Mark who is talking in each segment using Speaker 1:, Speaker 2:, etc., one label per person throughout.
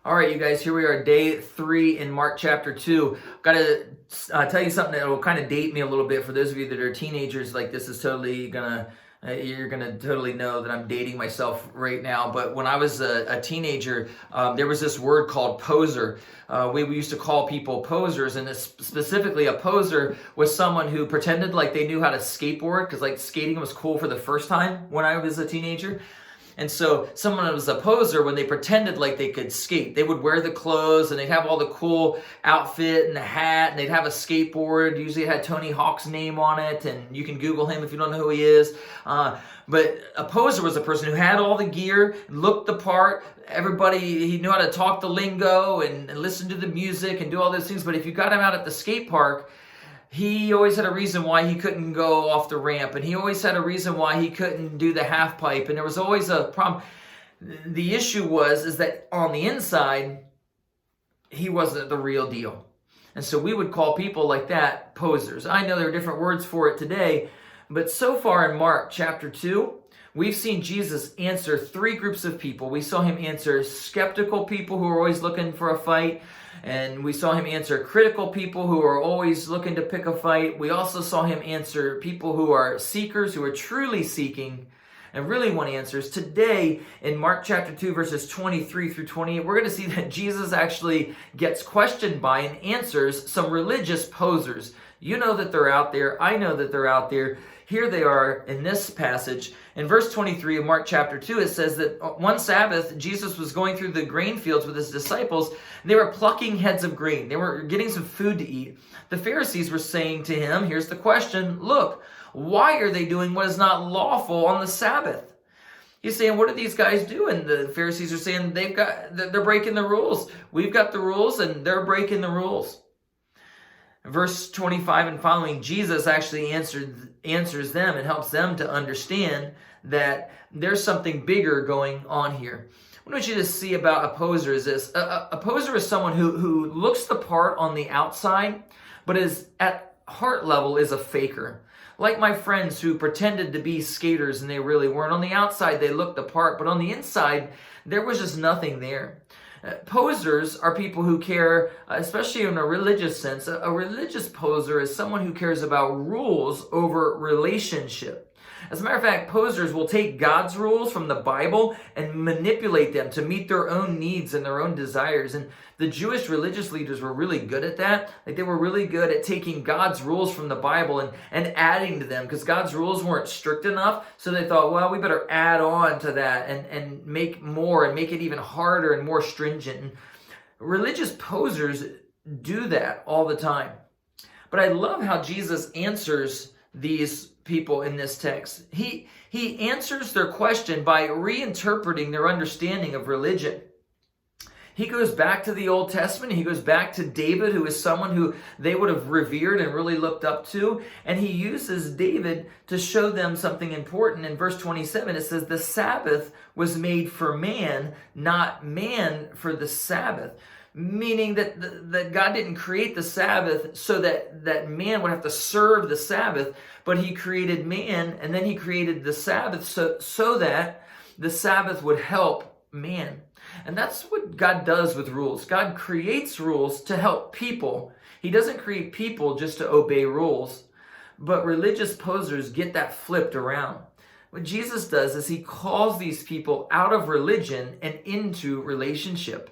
Speaker 1: All right, you guys, here we are, day 3 in Mark chapter 2. Got to tell you something that will kind of date me a little bit. For those of you that are teenagers, like this is totally you're gonna totally know that I'm dating myself right now. But when I was a teenager, there was this word called poser. We used to call people posers, and specifically a poser was someone who pretended like they knew how to skateboard, because like skating was cool for the first time when I was a teenager. And so someone was a poser when they pretended like they could skate. They would wear the clothes and they'd have all the cool outfit and the hat, and they'd have a skateboard. Usually it had Tony Hawk's name on it, and you can Google him if you don't know who he is. But a poser was a person who had all the gear, looked the part. Everybody, he knew how to talk the lingo and listen to the music and do all those things. But if you got him out at the skate park, he always had a reason why he couldn't go off the ramp, and he always had a reason why he couldn't do the half pipe, and there was always a problem. The issue is that on the inside, he wasn't the real deal. And so we would call people like that posers. I know there are different words for it today, but so far in Mark chapter 2, we've seen Jesus answer 3 groups of people. We saw him answer skeptical people who are always looking for a fight. And we saw him answer critical people who are always looking to pick a fight. We also saw him answer people who are seekers, who are truly seeking and really want answers. Today, in Mark chapter 2, verses 23 through 28, we're going to see that Jesus actually gets questioned by and answers some religious posers. You know that they're out there. I know that they're out there. Here they are in this passage. In verse 23 of Mark chapter 2, it says that one Sabbath, Jesus was going through the grain fields with his disciples. And they were plucking heads of grain. They were getting some food to eat. The Pharisees were saying to him, here's the question, look, why are they doing what is not lawful on the Sabbath? He's saying, what are these guys doing? The Pharisees are saying they're breaking the rules. We've got the rules and they're breaking the rules. Verse 25 and following, Jesus actually answers them and helps them to understand that there's something bigger going on here. What I want you to see about a poser is this. A poser is someone who looks the part on the outside, but is at heart level is a faker. Like my friends who pretended to be skaters and they really weren't. On the outside, they looked the part, but on the inside, there was just nothing there. Posers are people who care, especially in a religious sense. A religious poser is someone who cares about rules over relationship. As a matter of fact, posers will take God's rules from the Bible and manipulate them to meet their own needs and their own desires. And the Jewish religious leaders were really good at that. Like they were really good at taking God's rules from the Bible and adding to them, because God's rules weren't strict enough. So they thought, well, we better add on to that and make more and make it even harder and more stringent. And religious posers do that all the time. But I love how Jesus answers these people in this text. He answers their question by reinterpreting their understanding of religion. He goes back to the Old Testament. He goes back to David, who is someone who they would have revered and really looked up to. And he uses David to show them something important. In verse 27, it says, the Sabbath was made for man, not man for the Sabbath. Meaning that God didn't create the Sabbath so that man would have to serve the Sabbath, but he created man, and then he created the Sabbath so that the Sabbath would help man. And that's what God does with rules. God creates rules to help people. He doesn't create people just to obey rules. But religious posers get that flipped around. What Jesus does is he calls these people out of religion and into relationship.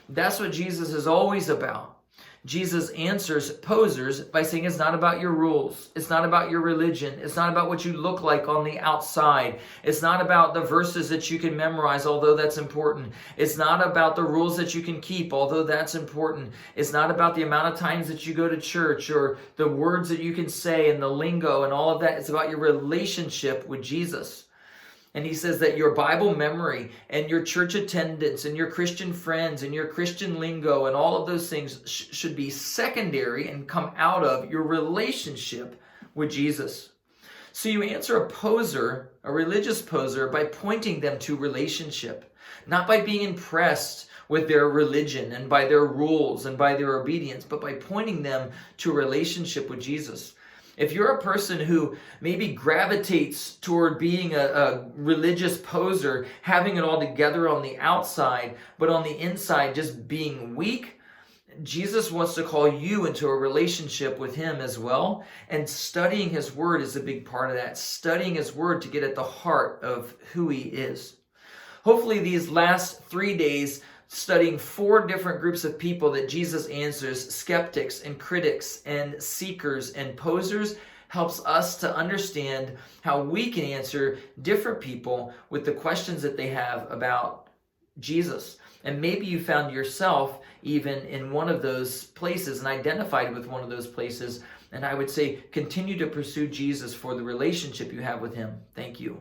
Speaker 1: That's what Jesus is always about. Jesus answers posers by saying it's not about your rules. It's not about your religion. It's not about what you look like on the outside. It's not about the verses that you can memorize, although that's important. It's not about the rules that you can keep, although that's important. It's not about the amount of times that you go to church or the words that you can say and the lingo and all of that. It's about your relationship with Jesus. And he says that your Bible memory and your church attendance and your Christian friends and your Christian lingo and all of those things should be secondary and come out of your relationship with Jesus. So you answer a poser, a religious poser, by pointing them to relationship, not by being impressed with their religion and by their rules and by their obedience, but by pointing them to a relationship with Jesus. If you're a person who maybe gravitates toward being a religious poser, having it all together on the outside, but on the inside just being weak, Jesus wants to call you into a relationship with him as well. And studying his word is a big part of that. Studying his word to get at the heart of who he is. Hopefully these last 3 days, studying 4 different groups of people that Jesus answers, skeptics and critics and seekers and posers, helps us to understand how we can answer different people with the questions that they have about Jesus. And maybe you found yourself even in one of those places and identified with one of those places. And I would say continue to pursue Jesus for the relationship you have with him. Thank you.